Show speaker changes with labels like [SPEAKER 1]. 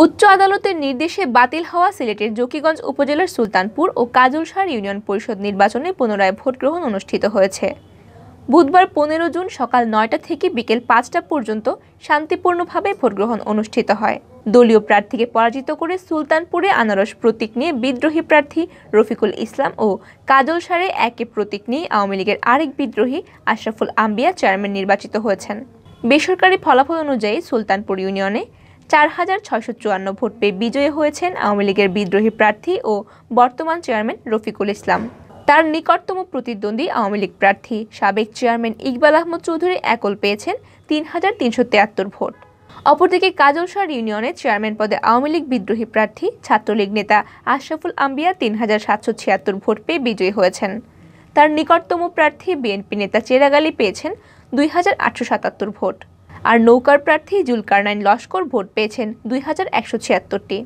[SPEAKER 1] উচ্চ আদালতের নির্দেশে বাতিল হওয়া সিলেটের জকিগঞ্জ উপজেলার সুলতানপুর ও কাজলসার ইউনিয়ন পরিষদ নির্বাচনে পুনরায় ভোট গ্রহণ অনুষ্ঠিত হয়েছে। বুধবার 15 জুন সকাল 9টা থেকে বিকেল 5টা পর্যন্ত শান্তিপূর্ণভাবে ভোটগ্রহণ অনুষ্ঠিত হয়। দলীয় প্রার্থীকে পরাজিত করে সুলতানপুরে আনারস প্রতীক নিয়ে বিদ্রোহী প্রার্থী রফিকুল ইসলাম ও কাজলসারে একে প্রতীক নিয়ে আওয়ামী লীগের আরেক বিদ্রোহী আশরাফুল আম্বিয়া চেয়ারম্যান নির্বাচিত হয়েছেন। বেসরকারি ফলাফল অনুযায়ী সুলতানপুর ইউনিয়নে 4654 ভোট পেয়ে বিজয়ী হয়েছেন আওয়ামী লীগের বিদ্রোহী প্রার্থী ও বর্তমান চেয়ারম্যান রফিকুল ইসলাম। তার নিকটতম প্রতিদ্বন্দ্বী আওয়ামী লীগ প্রার্থী সাবেক চেয়ারম্যান ইকবাল আহমদ চৌধুরী একল পেয়েছেন 3373 ভোট। অপরদিকে কাজলসার ইউনিয়নের চেয়ারম্যান পদে আওয়ামী লীগ বিদ্রোহী প্রার্থী ছাত্রলীগ নেতা আশরাফুল আম্বিয়া 3776 ভোট পেয়ে বিজয়ী হয়েছেন। তার নিকটতম প্রার্থী বিএনপি নেতা চেরাগ আলী পেয়েছেন 2877 ভোট, আর নৌকার প্রার্থী জুলকারনাইন লস্কর ভোট পেয়েছেন 2176টি।